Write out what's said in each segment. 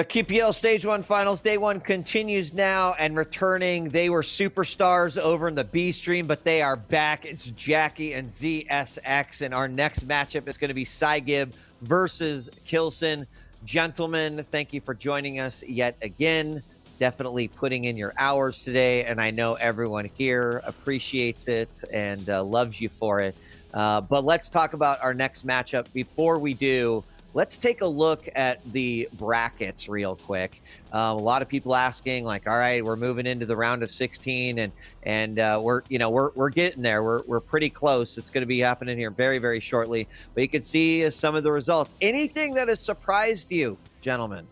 The QPL Stage 1 Finals, Day 1 continues now, and returning, they were superstars over in the B stream, but they are back. It's Jackie and ZSX, and our next matchup is going to be Scigib versus Kilson. Gentlemen, thank you for joining us yet again. Definitely putting in your hours today, and I know everyone here appreciates it and loves you for it. But let's talk about our next matchup. Before we do, let's take a look at the brackets real quick. A lot of people asking, like, all right, we're moving into the round of 16, and we're getting there. We're pretty close. It's going to be happening here very, very shortly. But you can see some of the results. Anything that has surprised you, gentlemen?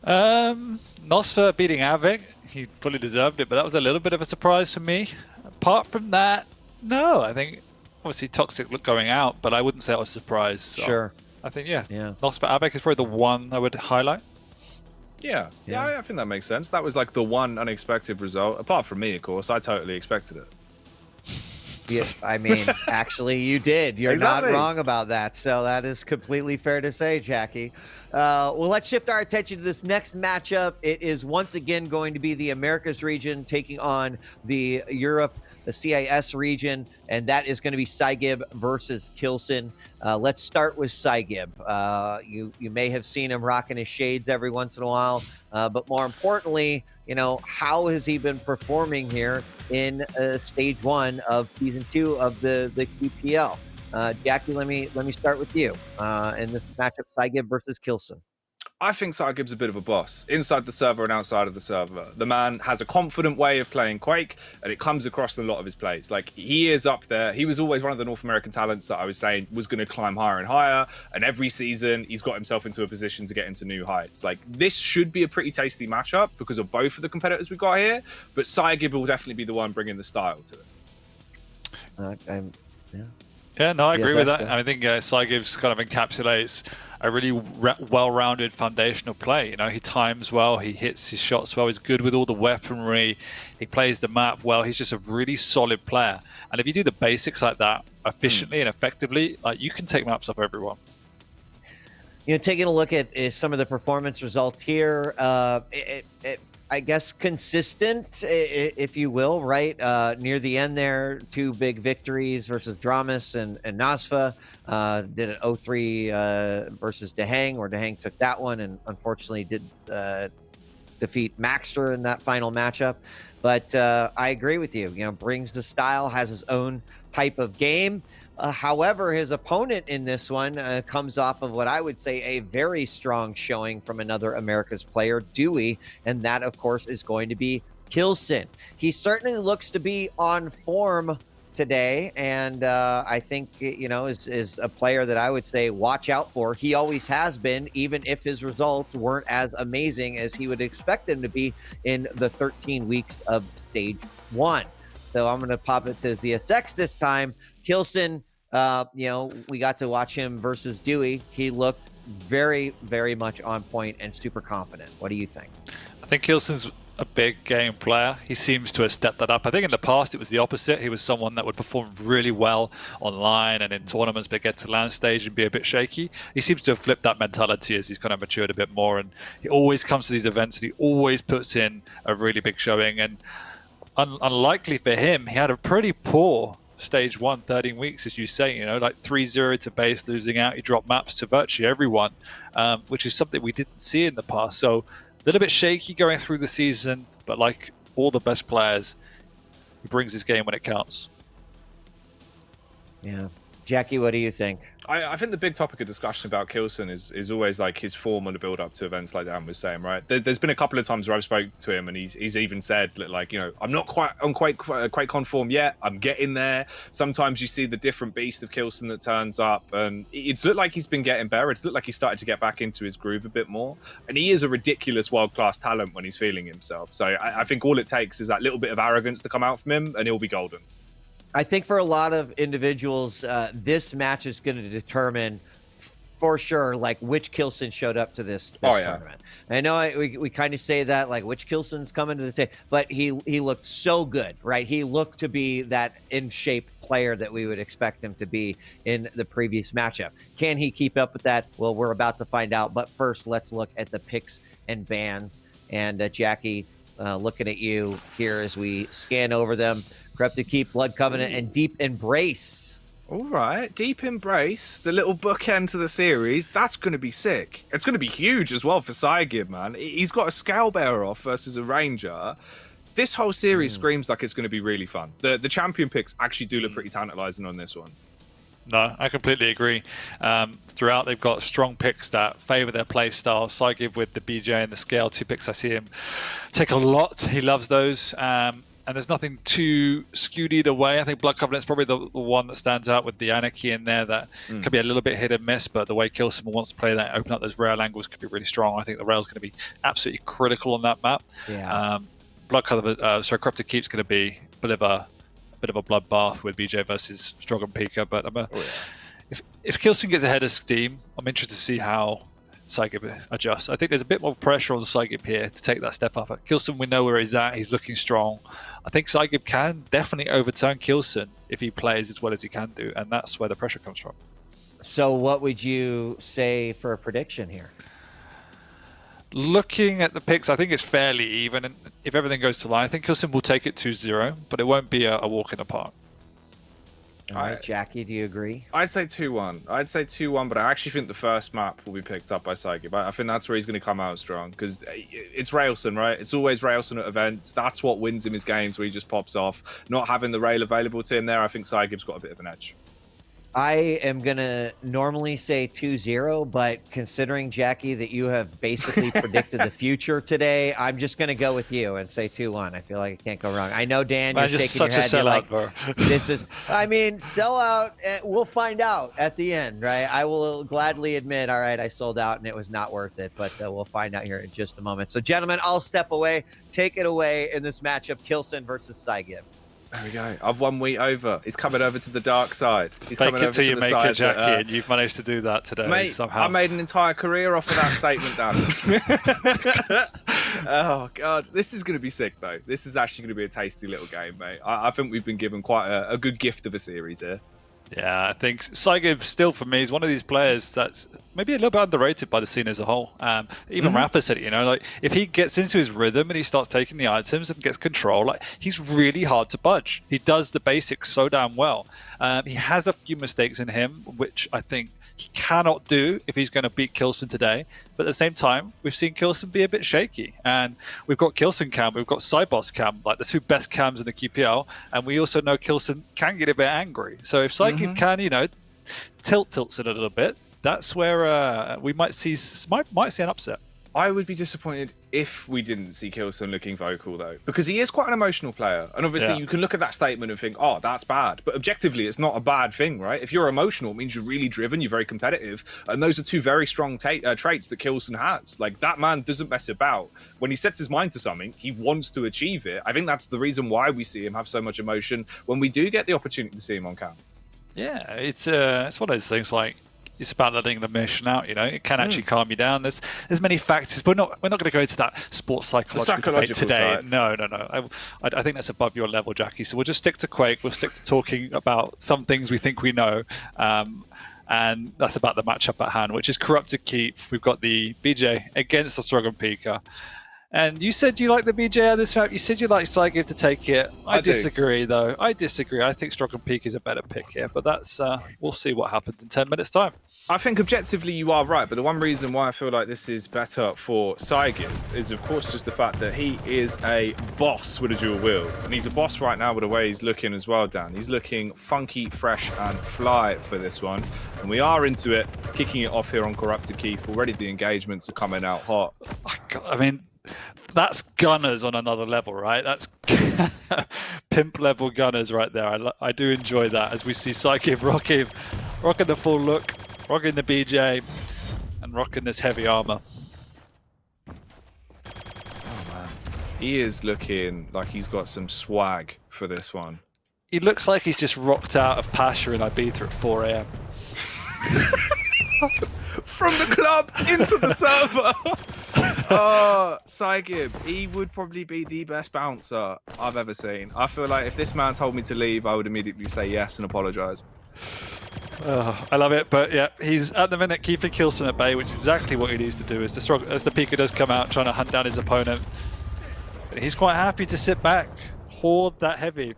Nosfer beating Avik, he fully deserved it, but that was a little bit of a surprise for me. Apart from that, no, I think obviously Toxic look going out, but I wouldn't say I was surprised. So Sure. I think, yeah. Nosfer Avik is probably the one I would highlight. Yeah, I think that makes sense. That was like the one unexpected result. Apart from me, of course, I totally expected it. Yes, I mean, actually, you did. You're not wrong about that. So that is completely fair to say, Jackie. Well, let's shift our attention to this next matchup. It is once again going to be the Americas region taking on the Europe, the CIS region, and that is going to be Scigib versus Kilson. Let's start with Scigib. You may have seen him rocking his shades every once in a while, but more importantly, how has he been performing here in stage 1 of season 2 of the QPL? Jackie, let me start with you in this matchup, Scigib versus Kilson. I think Psygib's a bit of a boss, inside the server and outside of the server. The man has a confident way of playing Quake, and it comes across in a lot of his plays. Like, he is up there. He was always one of the North American talents that I was saying was going to climb higher and higher, and every season he's got himself into a position to get into new heights. Like, this should be a pretty tasty matchup because of both of the competitors we got here, but Scigib will definitely be the one bringing the style to it. Yeah, no, I agree with that. I think Scigib's kind of encapsulates a really well-rounded foundational play. He times well, he hits his shots well, he's good with all the weaponry, he plays the map well, he's just a really solid player. And if you do the basics like that efficiently and effectively, you can take maps off everyone. Taking a look at some of the performance results here, I guess consistent, if you will, right? Near the end there, 2 big victories versus Dramas and Nasfa. Did an 0-3 versus Dehang, where Dehang took that one and unfortunately did defeat Maxter in that final matchup. But I agree with you. Brings the style, has his own type of game. However, his opponent in this one comes off of what I would say a very strong showing from another America's player, Dewey, and that, of course, is going to be Kilson. He certainly looks to be on form today, and I think, is a player that I would say watch out for. He always has been, even if his results weren't as amazing as he would expect them to be in the 13 weeks of stage 1. So I'm going to pop it to the ZSX this time. Kilson, we got to watch him versus Dewey. He looked very, very much on point and super confident. What do you think? I think Kilson's a big game player. He seems to have stepped that up. I think in the past it was the opposite. He was someone that would perform really well online and in tournaments, but get to land stage and be a bit shaky. He seems to have flipped that mentality as he's kind of matured a bit more, and he always comes to these events and he always puts in a really big showing. And unlikely for him, he had a pretty poor stage 1, 13 weeks, as you say, like 3-0 to base, losing out. He dropped maps to virtually everyone, which is something we didn't see in the past. So a little bit shaky going through the season, but like all the best players, he brings his game when it counts. Yeah. Jackie, what do you think? I think the big topic of discussion about Kilson is always like his form on the build up to events, like Dan was saying, right? There's been a couple of times where I've spoken to him and he's even said, like, I'm not quite on QuakeCon form yet. I'm getting there. Sometimes you see the different beast of Kilson that turns up, and it's looked like he's been getting better. It's looked like he started to get back into his groove a bit more. And he is a ridiculous world-class talent when he's feeling himself. So I think all it takes is that little bit of arrogance to come out from him, and he'll be golden. I think for a lot of individuals, this match is going to determine for sure, like, which Kilson showed up to this tournament. I know we kind of say that, like, which Kilson's coming to the table, but he looked so good, right? He looked to be that in shape player that we would expect him to be in the previous matchup. Can he keep up with that? Well, we're about to find out. But first, let's look at the picks and bans. And Jackie, looking at you here as we scan over them. Corrupted Keep, Blood Covenant, and Deep Embrace. All right, Deep Embrace, the little bookend to the series. That's going to be sick. It's going to be huge as well for Scigib, man. He's got a Scale Bearer off versus a Ranger. This whole series screams like it's going to be really fun. The champion picks actually do look pretty tantalizing on this one. No, I completely agree. Throughout, they've got strong picks that favour their play style. Scigib with the BJ and the Scale, 2 picks I see him take a lot. He loves those. And there's nothing too skewed either way. I think Blood Covenant's probably the one that stands out with the Anarchy in there that could be a little bit hit and miss, but the way Kilson wants to play that, open up those rail angles could be really strong. I think the rail's going to be absolutely critical on that map. Yeah. Blood Covenant, Corrupted Keep's going to be a bit of a bloodbath with BJ versus Stroggan Pika, but if Kilson gets ahead of Steam, I'm interested to see how Scigib adjusts. I think there's a bit more pressure on Scigib here to take that step up. At Kilson, we know where he's at. He's looking strong. I think Scigib can definitely overturn Kilson if he plays as well as he can do, and that's where the pressure comes from. So what would you say for a prediction here? Looking at the picks, I think it's fairly even. And if everything goes to line, I think Kilson will take it 2-0, but it won't be a walk in the park. All right, Jackie, do you agree? I'd say 2-1. I'd say 2-1, but I actually think the first map will be picked up by Scigib. I think that's where he's going to come out strong, because it's Railson, right? It's always Railson at events. That's what wins him his games, where he just pops off. Not having the rail available to him there, I think Scigib's got a bit of an edge. I am going to normally say 2-0, but considering, Jackie, that you have basically predicted the future today, I'm just going to go with you and say 2-1. I feel like I can't go wrong. I know, Dan, you're shaking your head. You're like, this is, I mean, sell out. We'll find out at the end, right? I will gladly admit, all right, I sold out and it was not worth it, but we'll find out here in just a moment. So, gentlemen, I'll step away. Take it away in this matchup, Kilson versus Scigib. There we go. I've won wheat over. He's coming over to the dark side. He's Fake coming it over till to you the make side it, Jackie, and you've managed to do that today. Mate, somehow. I made an entire career off of that statement, Dan. Oh, God. This is going to be sick, though. This is actually going to be a tasty little game, mate. I think we've been given quite a good gift of a series here. Yeah, I think Scigib still, for me, is one of these players that's maybe a little bit underrated by the scene as a whole. Even Rapper said it, like if he gets into his rhythm and he starts taking the items and gets control, like he's really hard to budge. He does the basics so damn well. He has a few mistakes in him, which I think he cannot do if he's going to beat Kilson today. But at the same time, we've seen Kilson be a bit shaky. And we've got Kilson cam, we've got Cyboss cam, like the 2 best cams in the QPL. And we also know Kilson can get a bit angry. So if Scigib can, tilt Tilson a little bit, that's where we might see an upset. I would be disappointed if we didn't see Kilson looking vocal, though, because he is quite an emotional player. And obviously, you can look at that statement and think, oh, that's bad. But objectively, it's not a bad thing, right? If you're emotional, it means you're really driven, you're very competitive. And those are 2 very strong traits that Kilson has. Like, that man doesn't mess about. When he sets his mind to something, he wants to achieve it. I think that's the reason why we see him have so much emotion when we do get the opportunity to see him on cam. Yeah, it's one of those things like, it's about letting the mission out, It can actually calm you down. There's many factors. We're not going to go into that sports psychological debate today. Side. No. I think that's above your level, Jackie. So we'll just stick to Quake. We'll stick to talking about some things we think we know. And that's about the matchup at hand, which is Corrupted Keep. We've got the BJ against the Stroggan Pika. And you said you like the BJ on this map. You said you like Scigib to take it. I disagree, though. I disagree. I think Stroggan Pika is a better pick here. But that's we'll see what happens in 10 minutes' time. I think objectively you are right. But the one reason why I feel like this is better for Scigib is, of course, just the fact that he is a boss with a dual wield. And he's a boss right now with the way he's looking as well, Dan. He's looking funky, fresh, and fly for this one. And we are into it, kicking it off here on Corrupted Keep. Already the engagements are coming out hot. I mean, that's gunners on another level, right? That's pimp level gunners right there. I do enjoy that as we see Scigib rocking the full look, rocking the BJ, and rocking this heavy armor. Oh man, he is looking like he's got some swag for this one. He looks like he's just rocked out of Pasha in Ibiza at 4 a.m. From the club into the server. Oh, Scigib, he would probably be the best bouncer I've ever seen. I feel like if this man told me to leave, I would immediately say yes and apologise. I love it, but yeah, he's at the minute keeping Kilson at bay, which is exactly what he needs to do as the Pika does come out trying to hunt down his opponent. But he's quite happy to sit back, hoard that heavy.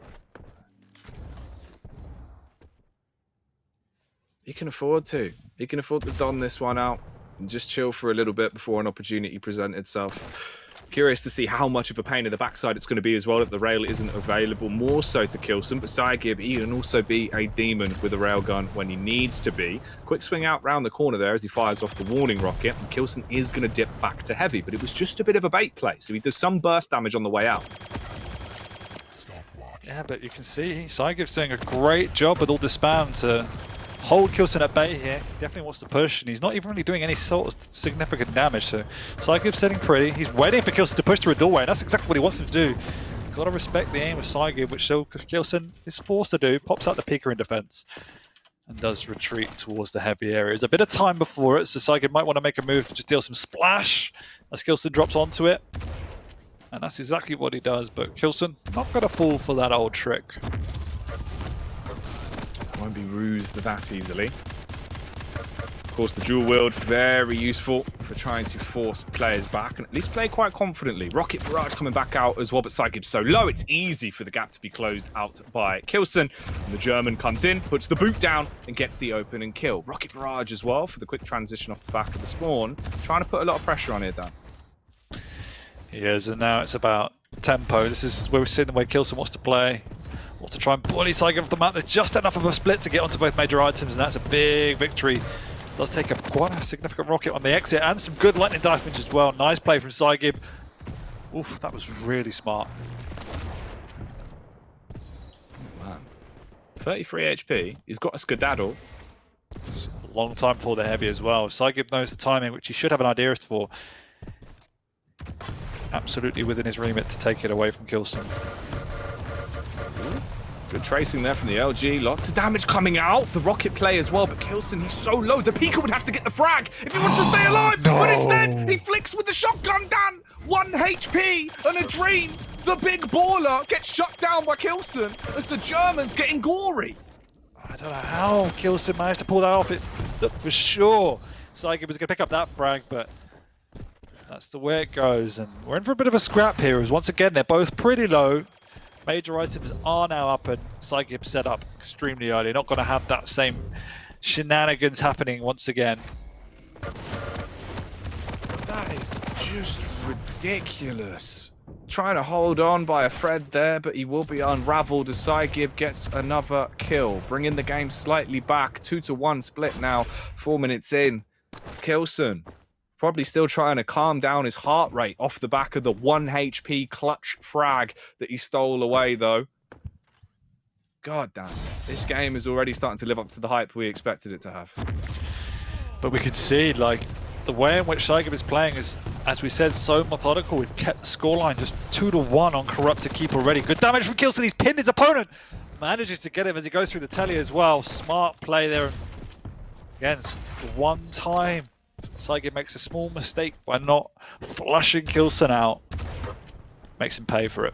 He can afford to. He can afford to don this one out and just chill for a little bit before an opportunity presents itself. Curious to see how much of a pain in the backside it's going to be as well that the rail isn't available, more so to Kilson. But Psygib, he can also be a demon with a railgun when he needs to be. Quick swing out round the corner there as he fires off the warning rocket. And Kilson is going to dip back to heavy, but it was just a bit of a bait play. So he does some burst damage on the way out. Yeah, but you can see Psygib's doing a great job with all the spam to hold Kilson at bay here. He definitely wants to push, and he's not even really doing any sort of significant damage. So Psygib's sitting pretty. He's waiting for Kilson to push through a doorway, and that's exactly what he wants him to do. You've got to respect the aim of Scigib, which Kilson is forced to do. Pops out the Pika in defense and does retreat towards the heavy areas. A bit of time before it, so Scigib might want to make a move to just deal some splash as Kilson drops onto it. And that's exactly what he does, but Kilson not going to fall for that old trick. Won't be rused that easily. Of course, the dual wield, very useful for trying to force players back and at least play quite confidently. Rocket Barrage coming back out as well, but Scigib's so low, it's easy for the gap to be closed out by Kilson. And the German comes in, puts the boot down, and gets the opening kill. Rocket Barrage as well for the quick transition off the back of the spawn, trying to put a lot of pressure on it, Dan. He is, and now it's about tempo. This is where we're seeing the way Kilson wants to play. Wants to try and bully Scigib off the map. There's just enough of a split to get onto both major items, and that's a big victory. Does take quite a significant rocket on the exit, and some good lightning damage as well. Nice play from Scigib. Oof, that was really smart. Man. 33 HP. He's got a skedaddle. It's a long time for the heavy as well. Scigib knows the timing, which he should have an idea for. Absolutely within his remit to take it away from Kilson. Good tracing there from the LG. Lots of damage coming out. The rocket play as well, but Kilson, he's so low. The Pika would have to get the frag if he wants to stay alive. No. But instead, he flicks with the shotgun, Dan. 1 HP and a dream. The big baller gets shut down by Kilson as the Germans getting gory. I don't know how Kilson managed to pull that off. It looked for sure Scigib was going to pick up that frag, but that's the way it goes. And we're in for a bit of a scrap here, as once again, they're both pretty low. Major items are now up, and Scigib set up extremely early. Not going to have that same shenanigans happening once again. That is just ridiculous. Trying to hold on by a thread there, but he will be unraveled as Scigib gets another kill, bringing the game slightly back. 2-1 split now, 4 minutes in. Kilson probably still trying to calm down his heart rate off the back of the 1 HP clutch frag that he stole away, though. God damn, this game is already starting to live up to the hype we expected it to have. But we can see, like, the way in which Scigib is playing is, as we said, so methodical. We've kept the scoreline just 2-1 on Corrupt to keep already. Good damage from Kilson. He's pinned his opponent. Manages to get him as he goes through the telly as well. Smart play there. Again, it's one time Scigib makes a small mistake by not flushing Kilson out. Makes him pay for it.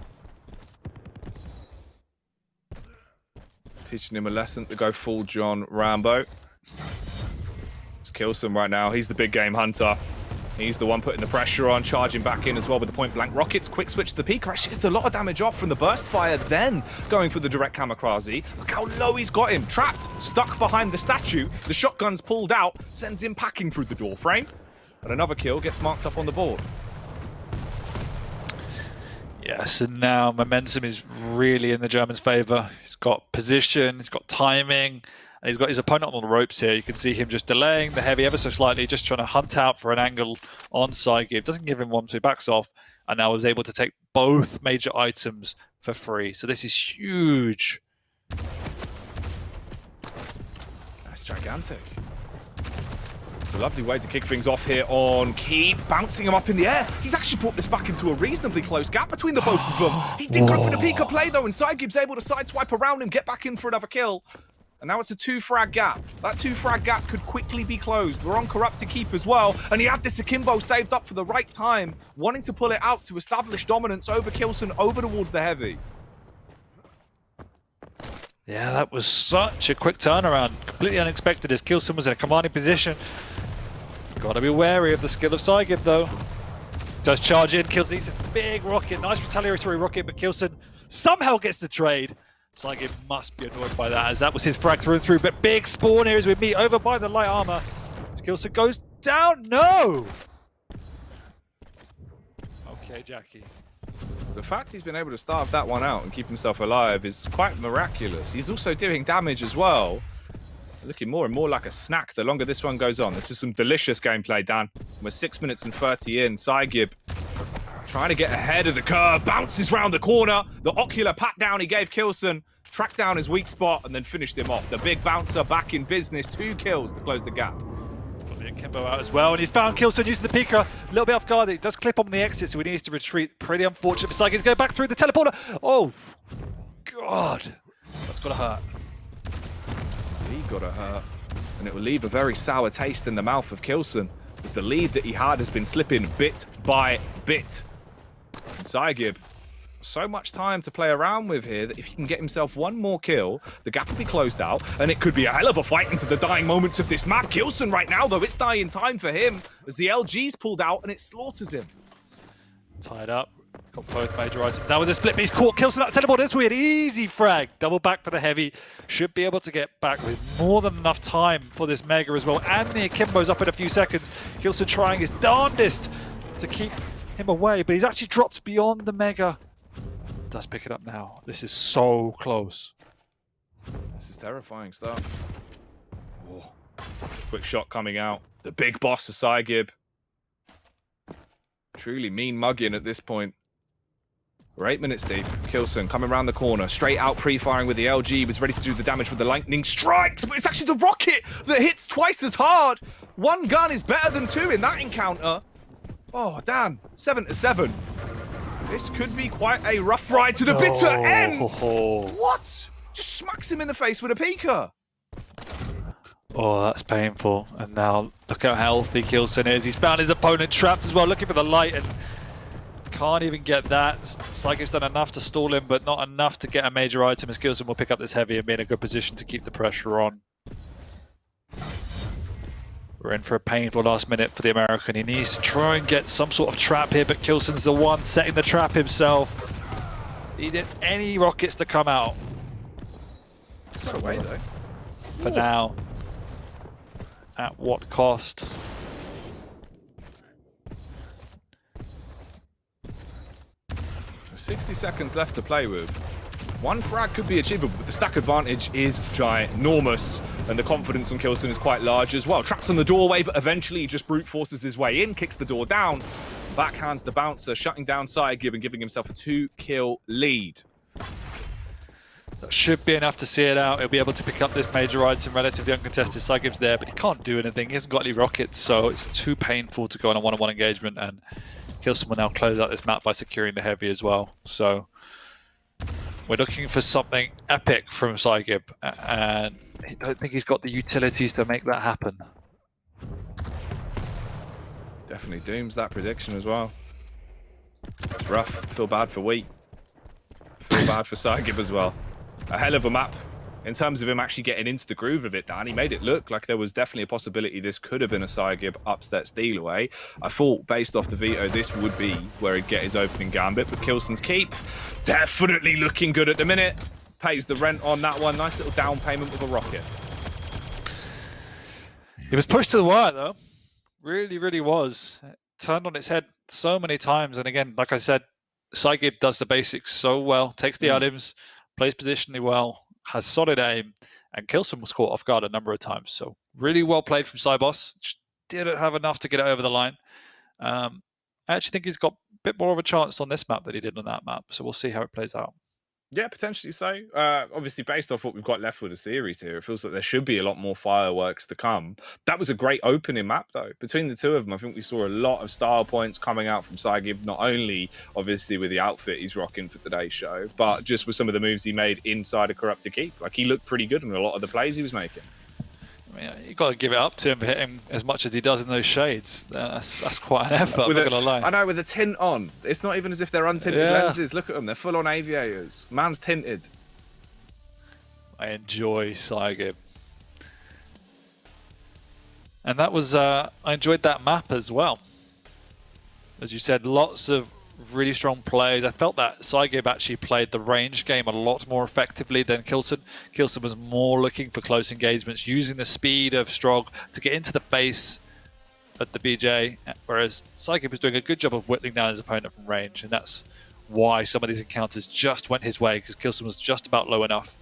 Teaching him a lesson to go full John Rambo. It's Kilson right now. He's the big game hunter. He's the one putting the pressure on, charging back in as well with the point blank rockets. Quick switch to the Pika. Actually, it's a lot of damage off from the burst fire, then going for the direct kamikaze. Look how low he's got him. Trapped, stuck behind the statue. The shotgun's pulled out, sends him packing through the door frame. And another kill gets marked up on the board. Yes, and now momentum is really in the Germans' favour. He's got position, he's got timing, and he's got his opponent on the ropes here. You can see him just delaying the heavy ever so slightly, just trying to hunt out for an angle on Scigib. Doesn't give him one, so he backs off, and now is able to take both major items for free. So this is huge. That's gigantic. It's a lovely way to kick things off here on Keep, bouncing him up in the air. He's actually brought this back into a reasonably close gap between the both of them. He did go for the Pika play though, and Scigib's able to sideswipe around him, get back in for another kill. And now it's a 2-frag gap. That 2-frag gap could quickly be closed. We're on Corrupted Keep as well. And he had this Akimbo saved up for the right time, wanting to pull it out to establish dominance over Kilson, over towards the heavy. Yeah, that was such a quick turnaround. Completely unexpected as Kilson was in a commanding position. Gotta be wary of the skill of Scigib though. Does charge in, Kilson needs a big rocket. Nice retaliatory rocket, but Kilson somehow gets the trade. Scigib must be annoyed by that, as that was his frag through and through, but big spawn here as we meet over by the light armor. Kilson goes down, no! Okay, Jackie. The fact he's been able to starve that one out and keep himself alive is quite miraculous. He's also doing damage as well. Looking more and more like a snack the longer this one goes on. This is some delicious gameplay, Dan. We're 6 minutes and 30 in. Scigib trying to get ahead of the curve, bounces round the corner. The ocular pat down he gave Kilson, tracked down his weak spot, and then finished him off. The big bouncer back in business. 2 kills to close the gap. Got the Akimbo out as well, and he found Kilson using the Pika. A little bit off guard. It does clip on the exit, so he needs to retreat. Pretty unfortunate for Scigib. He's going back through the teleporter. Oh, God. That's got to hurt. He gotta hurt. And it will leave a very sour taste in the mouth of Kilson, as the lead that he had has been slipping bit by bit. And Scigib, so much time to play around with here that if he can get himself one more kill, the gap will be closed out, and it could be a hell of a fight into the dying moments of this map. Kilson right now, though, it's dying time for him, as the LG's pulled out and it slaughters him. Tied up. Got both major items. Now with the split, he's caught Kilson that teleport. This weird, easy frag. Double back for the heavy. Should be able to get back with more than enough time for this Mega as well. And the Akimbo's up in a few seconds. Kilson trying his darndest to keep him away, but he's actually dropped beyond the Mega. Does pick it up now. This is so close. This is terrifying stuff. Oh. Quick shot coming out. The big boss of Scigib. Truly mean mugging at this point. We're 8 minutes deep. Kilson coming around the corner, straight out pre-firing with the LG, was ready to do the damage with the lightning strikes, but it's actually the rocket that hits twice as hard. One gun is better than 2 in that encounter. Oh, damn. 7-7. This could be quite a rough ride to the bitter end. What? Just smacks him in the face with a Pika. Oh, that's painful. And now look how healthy Kilson is. He's found his opponent trapped as well, looking for the light, and can't even get that. Scigib's done enough to stall him, but not enough to get a major item, as Kilson will pick up this heavy and be in a good position to keep the pressure on. We're in for a painful last minute for the American. He needs to try and get some sort of trap here, but Kilson's the one setting the trap himself. He didn't any rockets to come out. Got away though. For now. At what cost? 60 seconds left to play with. One frag could be achievable, but the stack advantage is ginormous, and the confidence on Kilson is quite large as well. Trapped on the doorway, but eventually he just brute forces his way in, kicks the door down, backhands the bouncer, shutting down Psygib and giving himself a 2-kill lead. That should be enough to see it out. He'll be able to pick up this major item relatively uncontested. Scigib's there, but he can't do anything. He hasn't got any rockets, so it's too painful to go on a one-on-one engagement, and Kilson will now close out this map by securing the heavy as well. So we're looking for something epic from Scigib, and I don't think he's got the utilities to make that happen. Definitely dooms that prediction as well. It's rough. Feel bad for Wheat. Feel bad for Scigib as well. A hell of a map in terms of him actually getting into the groove of it, Dan. He made it look like there was definitely a possibility this could have been a Scigib upset steal away. I thought, based off the veto, this would be where he'd get his opening gambit, but Kilson's keep definitely looking good at the minute. Pays the rent on that one. Nice little down payment with a rocket. He was pushed to the wire, though. Really, really was. It turned on its head so many times, and again, like I said, Scigib does the basics so well, takes the items, plays positionally well, has solid aim, and Kilson was caught off guard a number of times. So really well played from Cyboss. Just didn't have enough to get it over the line. I actually think he's got a bit more of a chance on this map than he did on that map, so we'll see how it plays out. Yeah, potentially so. Obviously, based off what we've got left with the series here, it feels like there should be a lot more fireworks to come. That was a great opening map, though. Between the two of them, I think we saw a lot of style points coming out from Scigib, not only, obviously, with the outfit he's rocking for today's show, but just with some of the moves he made inside a Corrupted Keep. Like, he looked pretty good in a lot of the plays he was making. I mean, you got to give it up to him for hitting as much as he does in those shades. That's quite an effort. I'm not gonna lie. I know, with a tint on. It's not even as if they're untinted lenses. Look at them; they're full on aviators. Man's tinted. I enjoy Scigib, and that was I enjoyed that map as well. As you said, lots of really strong plays. I felt that Scigib actually played the range game a lot more effectively than Kilson. Kilson was more looking for close engagements, using the speed of Strog to get into the face at the BJ, whereas Scigib was doing a good job of whittling down his opponent from range, and that's why some of these encounters just went his way, because Kilson was just about low enough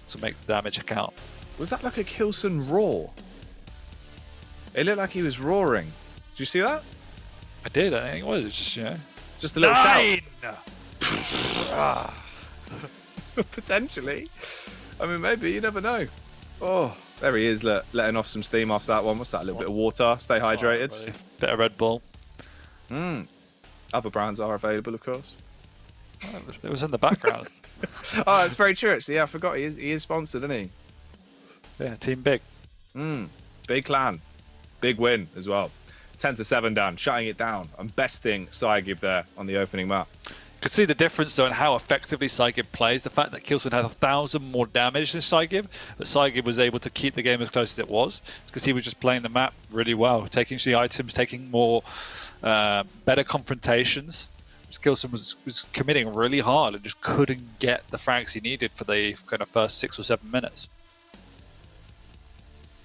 to make the damage account. Was that like a Kilson roar? It looked like he was roaring. Did you see that? I did. I think it was just, you know, just a little 9! shout. Potentially. I mean, maybe. You never know. Oh, there he is, letting off some steam off that one. What's that? A little bit of water. Stay hydrated. Bit of Red Bull. Other brands are available, of course. Oh, it was in the background. Oh, it's very true, actually. Yeah, I forgot. He is sponsored, isn't he? Yeah, Team Big. Big clan. Big win as well. 10-7 down, shutting it down, and besting Scigib there on the opening map. You could see the difference though in how effectively Scigib plays. The fact that Kilson had 1,000 more damage than Scigib, but Scigib was able to keep the game as close as it was. It's because he was just playing the map really well, taking the items, taking more better confrontations. Kilson was committing really hard and just couldn't get the frags he needed for the kind of first 6 or 7 minutes.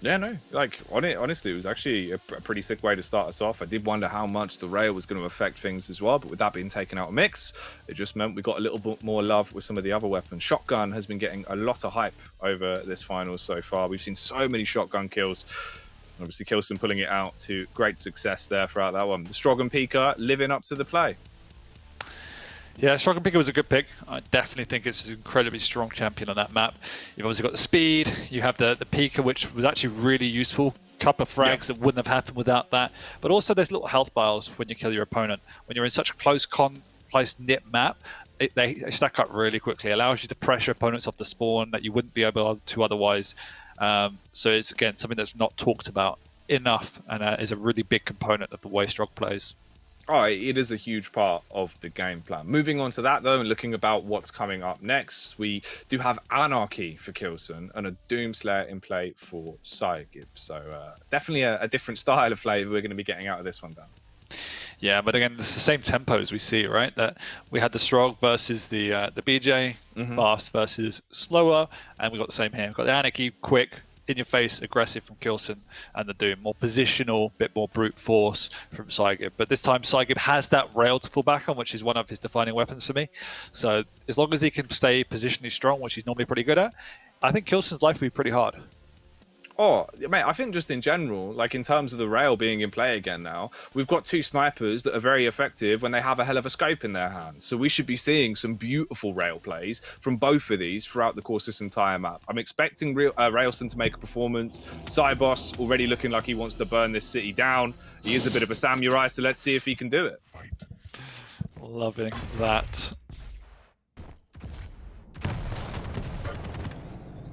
Yeah, no, like, honestly, it was actually a pretty sick way to start us off. I did wonder how much the rail was going to affect things as well, but with that being taken out of mix, it just meant we got a little bit more love with some of the other weapons. Shotgun has been getting a lot of hype over this finals so far. We've seen so many shotgun kills. Obviously, Kilson pulling it out to great success there throughout that one. The Strogan Pika living up to the play. Yeah, Strogan Pika was a good pick. I definitely think it's an incredibly strong champion on that map. You've obviously got the speed, you have the Pika, which was actually really useful. Couple of frags that wouldn't have happened without that. But also there's little health bars when you kill your opponent. When you're in such a close knit map, they stack up really quickly. It allows you to pressure opponents off the spawn that you wouldn't be able to otherwise. So it's, again, something that's not talked about enough, and is a really big component of the way Strog plays. Oh, it is a huge part of the game plan. Moving on to that, though, and looking about what's coming up next, we do have Anarchy for Kilson and a Doomslayer in play for Psygib. So definitely a different style of flavor we're going to be getting out of this one, Dan. Yeah, but again, it's the same tempos we see, right? That we had the Strog versus the BJ, fast versus slower, and we got the same here. We've got the Anarchy, quick, in your face, aggressive from Kilson, and the Doom, more positional, bit more brute force from Scigib. But this time Scigib has that rail to fall back on, which is one of his defining weapons for me. So as long as he can stay positionally strong, which he's normally pretty good at, I think Kilson's life will be pretty hard. Oh, mate, I think just in general, like in terms of the rail being in play again now, we've got two snipers that are very effective when they have a hell of a scope in their hands. So we should be seeing some beautiful rail plays from both of these throughout the course of this entire map. I'm expecting k1llsen to make a performance. Cybos already looking like he wants to burn this city down. He is a bit of a samurai, so let's see if he can do it. Loving that.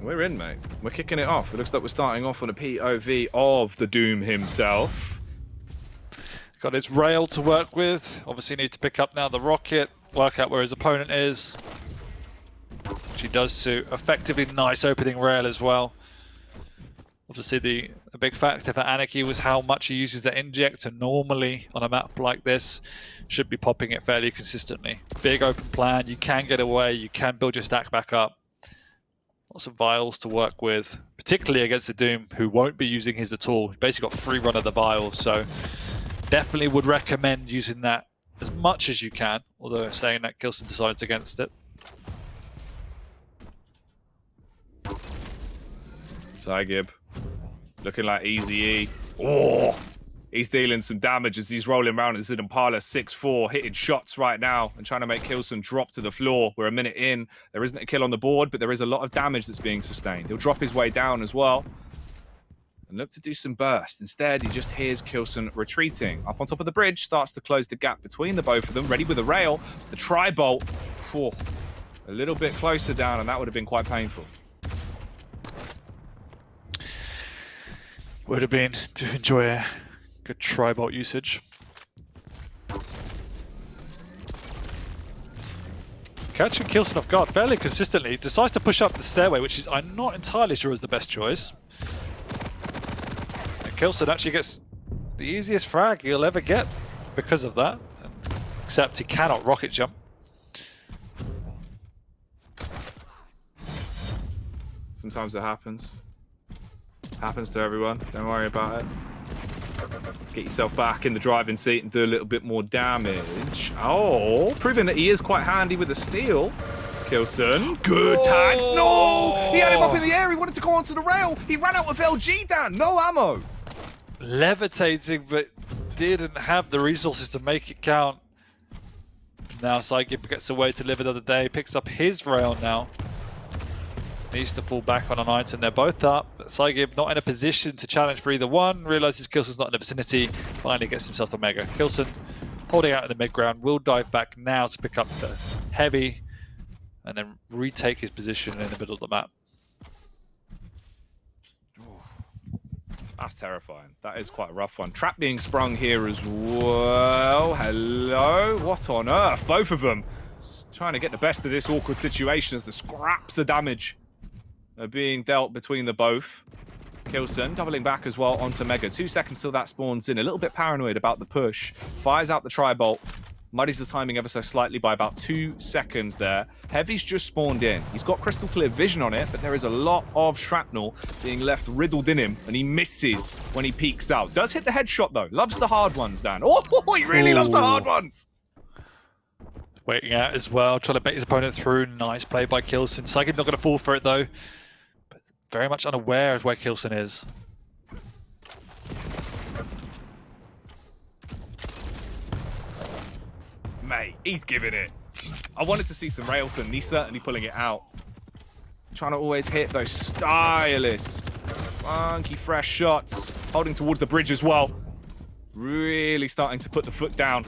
We're in, mate. We're kicking it off. It looks like we're starting off on a POV of the Doom himself. Got his rail to work with. Obviously needs to pick up now the rocket, work out where his opponent is. Which he does to effectively nice opening rail as well. Obviously a big factor for Anarchy was how much he uses the inject, and normally on a map like this, should be popping it fairly consistently. Big open plan, you can get away, you can build your stack back up. Lots of vials to work with, particularly against the Doom, who won't be using his at all. He basically got free run of the vials, so definitely would recommend using that as much as you can, although saying that Kilson decides against it. Scigib looking like Easy E. Oh, He's dealing some damage as he's rolling around as an Impala 6-4, hitting shots right now and trying to make Kilson drop to the floor. We're a minute in. There isn't a kill on the board, but there is a lot of damage that's being sustained. He'll drop his way down as well and look to do some burst. Instead, he just hears Kilson retreating. Up on top of the bridge, starts to close the gap between the both of them. Ready with a rail. The tri-bolt. Whew, a little bit closer down, and that would have been quite painful. Would have been to enjoy a good tri-bolt usage. Catching Kilson off guard fairly consistently. He decides to push up the stairway, which is I'm not entirely sure is the best choice. And Kilson actually gets the easiest frag he'll ever get because of that. Except he cannot rocket jump. Sometimes it happens. Happens to everyone. Don't worry about it. Get yourself back in the driving seat and do a little bit more damage. Oh, proving that he is quite handy with the steal. Kilson, good tags. No! He had him up in the air. He wanted to go onto the rail. He ran out of LG, Dan. No ammo. Levitating, but didn't have the resources to make it count. Now psygib gets away to live another day. Picks up his rail now. Needs to fall back on an item. They're both up. But psygib not in a position to challenge for either one. Realizes Kilson's not in the vicinity. Finally gets himself the mega. Kilson holding out in the mid ground. Will dive back now to pick up the heavy and then retake his position in the middle of the map. That's terrifying. That is quite a rough one. Trap being sprung here as well. Hello? What on earth? Both of them trying to get the best of this awkward situation as the scraps of damage are being dealt between the both. Kilson doubling back as well onto Mega. 2 seconds till that spawns in. A little bit paranoid about the push. Fires out the tri-bolt. Muddies the timing ever so slightly by about 2 seconds there. Heavy's just spawned in. He's got crystal clear vision on it, but there is a lot of shrapnel being left riddled in him, and he misses when he peeks out. Does hit the headshot though. Loves the hard ones, Dan. Oh, he really loves the hard ones. Waiting out as well, trying to bait his opponent through. Nice play by Kilson. Scigib not going to fall for it though. But very much unaware of where Kilson is. Mate, he's giving it. I wanted to see some Railson, and he's certainly pulling it out. Trying to always hit those stylish, funky, fresh shots. Holding towards the bridge as well. Really starting to put the foot down.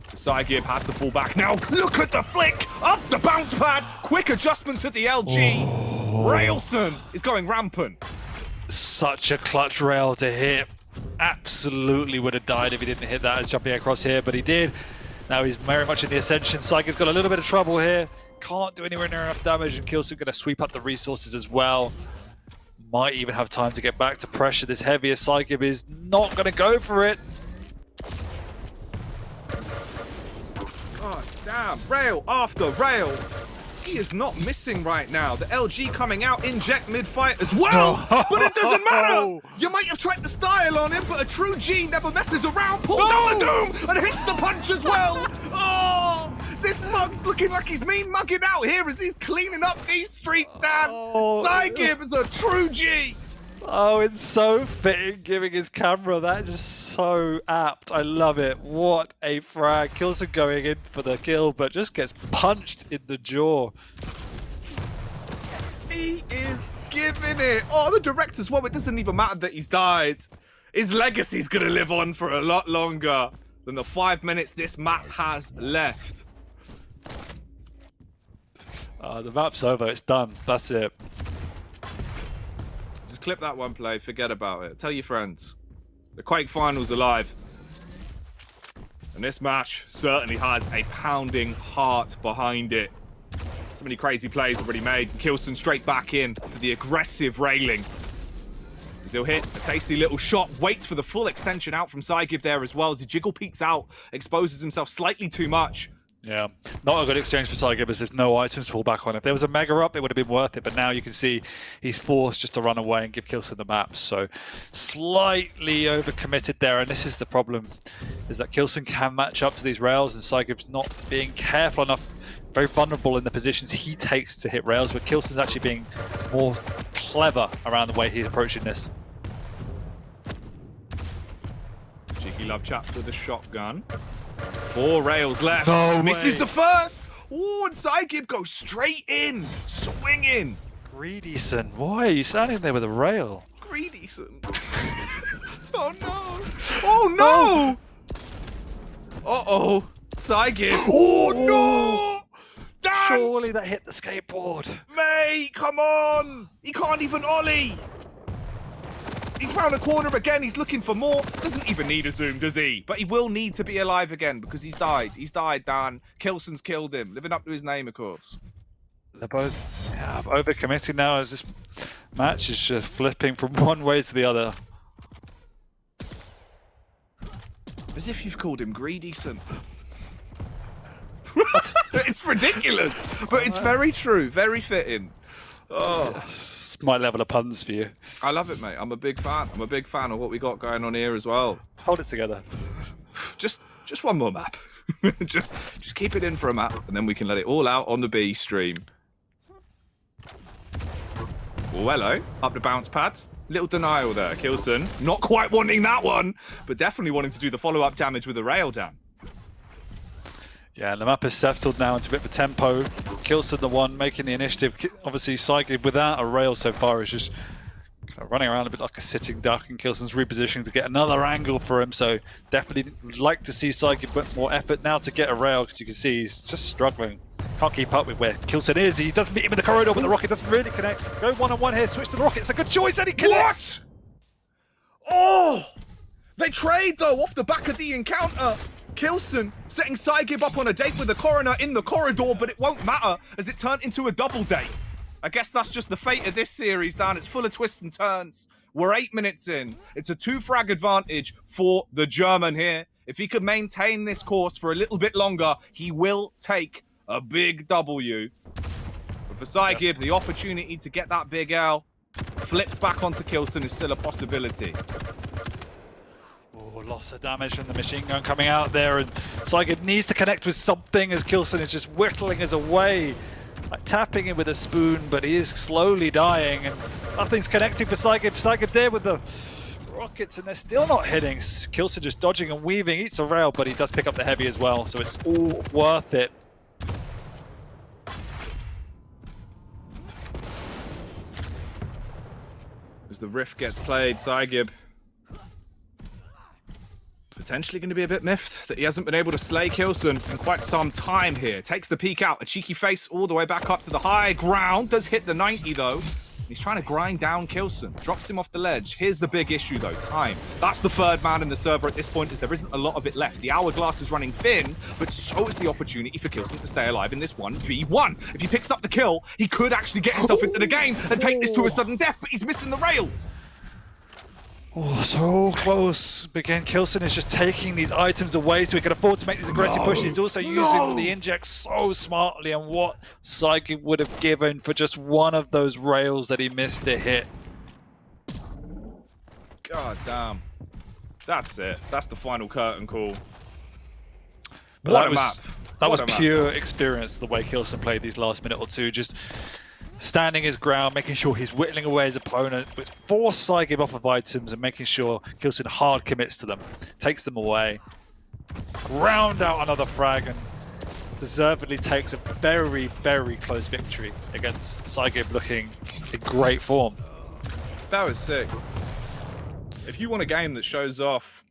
Psygib has to fall back now. Look at the flick! Up the bounce pad! Quick adjustment to the LG. Railson is going rampant. Such a clutch rail to hit. Absolutely would have died if he didn't hit that as jumping across here, but he did. Now he's very much in the ascension. Scigib's got a little bit of trouble here. Can't do anywhere near enough damage, and Kilson going to sweep up the resources as well. Might even have time to get back to pressure this heavier. Scigib is not going to go for it. God damn, rail after rail. He is not missing right now. The LG coming out, inject mid-fight as well. But it doesn't matter. You might have tried the style on him, but a true G never messes around. Pulls down the doom and hits the punch as well. Oh, this mug's looking like he's mean mugging out here as he's cleaning up these streets, Dan. Scigib is a true G. Oh, it's so fitting, giving his camera. That is just so apt. I love it. What a frag. Kilson going in for the kill, but just gets punched in the jaw. He is giving it. Oh, the director's well. It doesn't even matter that he's died. His legacy's going to live on for a lot longer than the 5 minutes this map has left. The map's over. It's done. That's it. Just clip that one play, forget about it. Tell your friends. The Quake final's alive. And this match certainly has a pounding heart behind it. So many crazy plays already made. Kilson straight back in to the aggressive railing. As he'll hit a tasty little shot, waits for the full extension out from Scigib there as well as he jiggle peeks out, exposes himself slightly too much. Yeah, not a good exchange for Scigib as there's no items to fall back on. If there was a mega up, it would have been worth it, but now you can see he's forced just to run away and give Kilson the map. So slightly overcommitted there, and this is the problem, is that Kilson can match up to these rails and Scigib's not being careful enough, very vulnerable in the positions he takes to hit rails, but Kilson's actually being more clever around the way he's approaching this. Cheeky Love Chapter with a shotgun. 4 rails left. No Misses way. the first. Oh, and Scigib goes straight in, swinging. Greedyson, why are you standing there with a rail? Greedyson. Oh no. Oh no. Uh-oh. Scigib. Oh no. Dan! Surely that hit the skateboard. Mate, come on. He can't even ollie. He's round the corner again. He's looking for more. Doesn't even need a zoom, does he? But he will need to be alive again because he's died. He's died, Dan. Kilson's killed him. Living up to his name, of course. They're both overcommitting now as this match is just flipping from one way to the other. As if you've called him Greedyson. It's ridiculous, but it's very true, very fitting. Oh, It's my level of puns for you. I love it, mate. I'm a big fan. I'm a big fan of what we got going on here as well. Hold it together. Just one more map. just keep it in for a map, and then we can let it all out on the B stream. Oh, hello. Up the bounce pads. Little denial there, Kilson. Not quite wanting that one, but definitely wanting to do the follow-up damage with the rail down. Yeah, and the map is settled now into a bit of a tempo. Kilson the one making the initiative. Obviously, Scigib without a rail so far is just kind of running around a bit like a sitting duck, and Kilson's repositioning to get another angle for him. So definitely like to see Scigib put more effort now to get a rail, because you can see he's just struggling. Can't keep up with where Kilson is. He does meet him in the corridor, but the rocket doesn't really connect. Go one-on-one here, switch to the rocket. It's a good choice, and he connects! What? Oh! They trade, though, off the back of the encounter. Kilson setting Scigib up on a date with the coroner in the corridor, but it won't matter as it turned into a double date. I guess that's just the fate of this series, Dan. It's full of twists and turns. We're 8 minutes in. It's a 2-frag advantage for the German here. If he could maintain this course for a little bit longer, he will take a big W. But for Scigib, the opportunity to get that big L flips back onto Kilson is still a possibility. Lots of damage from the machine gun coming out there, and Scigib needs to connect with something as Kilson is just whittling us away, like tapping him with a spoon, but he is slowly dying, and nothing's connecting for Scigib. Scigib there with the rockets, and they're still not hitting. Kilson just dodging and weaving, eats a rail, but he does pick up the heavy as well, so it's all worth it. As the riff gets played, Scigib potentially going to be a bit miffed that he hasn't been able to slay Kilson in quite some time here. Takes the peek out, a cheeky face all the way back up to the high ground. Does hit the 90 though. He's trying to grind down Kilson. Drops him off the ledge. Here's the big issue though, time. That's the third man in the server at this point, as there isn't a lot of it left. The hourglass is running thin, but so is the opportunity for Kilson to stay alive in this 1v1. If he picks up the kill, he could actually get himself into the game and take this to a sudden death, but he's missing the rails. Oh, so close. But again, Kilson is just taking these items away so he can afford to make these aggressive pushes. He's also using the inject so smartly, and what Scigib would have given for just one of those rails that he missed to hit. God damn. That's it. That's the final curtain call. But What a map. That was What a map. pure experience, the way Kilson played these last minute or two. Just standing his ground, making sure he's whittling away his opponent, which forced Scigib off of items and making sure Kilson hard commits to them, takes them away, ground out another frag, and deservedly takes a very, very close victory against Scigib, looking in great form. That was sick. If you want a game that shows off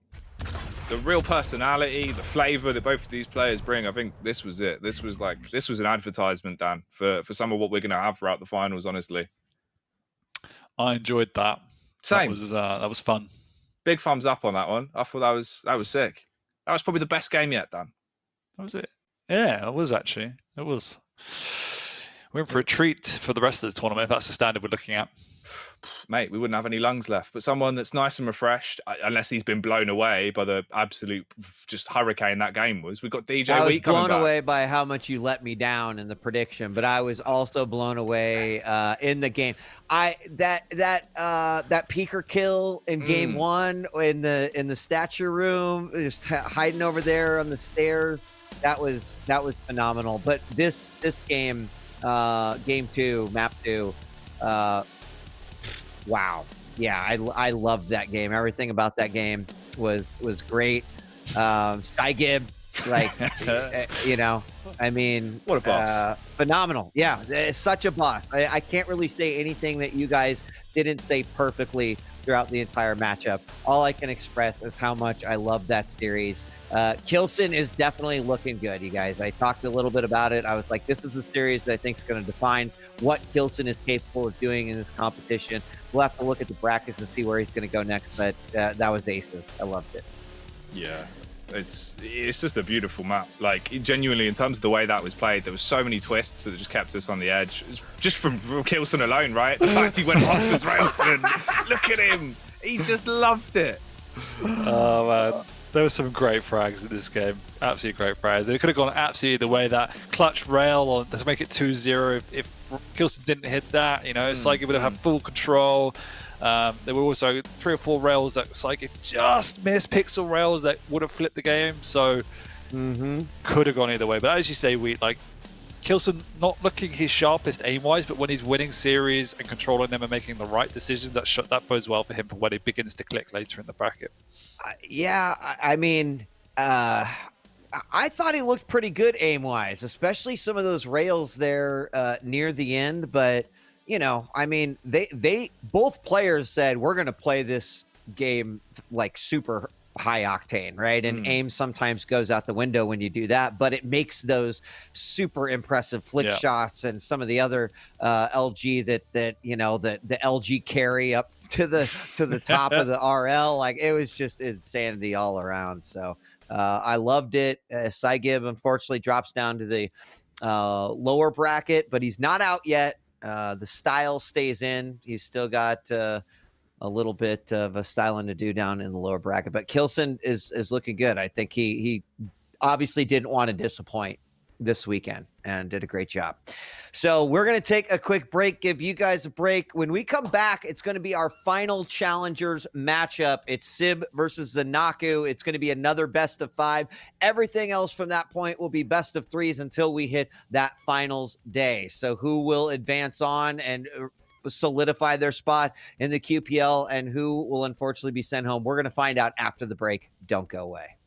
the real personality, the flavor that both of these players bring, I think this was it. This was an advertisement, Dan, for some of what we're going to have throughout the finals, honestly. I enjoyed that. Same. That was fun. Big thumbs up on that one. I thought that was sick. That was probably the best game yet, Dan. That was it. Yeah, it was actually. It was. We're in for a treat for the rest of the tournament, if that's the standard we're looking at. Mate, we wouldn't have any lungs left. But someone that's nice and refreshed, unless he's been blown away by the absolute just hurricane that game was. We've got DJ I was Wheat coming blown back. away by how much you let me down in the prediction, but I was also blown away in the game. That peeker kill in game one in the stature room, just hiding over there on the stairs. That was phenomenal. But this game, game two, map two. Wow. Yeah, I loved that game. Everything about that game. was great. Scigib, like, you know, I mean, What a boss. phenomenal. Yeah, it's such a boss. I can't really say anything that you guys didn't say perfectly throughout the entire matchup. All I can express is how much I love that series. Kilson is definitely looking good, you guys. I talked a little bit about it. I was like, this is the series that I think is going to define what Kilson is capable of doing in this competition. We'll have to look at the brackets and see where he's going to go next, but that was aces. I loved it. Yeah, it's just a beautiful map. Like, genuinely, in terms of the way that was played, there was so many twists that just kept us on the edge. Just from Kilson alone, right? The fact he went off as Railson. Look at him. He just loved it. Oh, man. There were some great frags in this game. Absolutely great frags. It could have gone absolutely the way that clutch rail on to make it 2-0 if Kilson didn't hit that. You know, Psygib would have had full control. There were also 3 or 4 rails that Psygib just missed, pixel rails that would have flipped the game. So could have gone either way. But as you say, Kilson not looking his sharpest aim-wise, but when he's winning series and controlling them and making the right decisions, that bodes well for him for when it begins to click later in the bracket. Yeah, I mean, I thought he looked pretty good aim-wise, especially some of those rails there near the end. But, you know, I mean, they both players said, we're going to play this game like super high octane, right? And aim sometimes goes out the window when you do that, but it makes those super impressive flick shots and some of the other LG that you know, the LG carry up to the top of the RL. Like, it was just insanity all around. So I loved it. Scigib unfortunately drops down to the lower bracket, but he's not out yet. The style stays in. He's still got a little bit of a styling to do down in the lower bracket, but Kilson is looking good. I think he obviously didn't want to disappoint this weekend and did a great job. So we're going to take a quick break, give you guys a break. When we come back, it's going to be our final challengers matchup. It's Sib versus Zanaku. It's going to be another best of 5. Everything else from that point will be best of 3s until we hit that finals day. So who will advance on and solidify their spot in the QPL and who will unfortunately be sent home? We're going to find out after the break. Don't go away.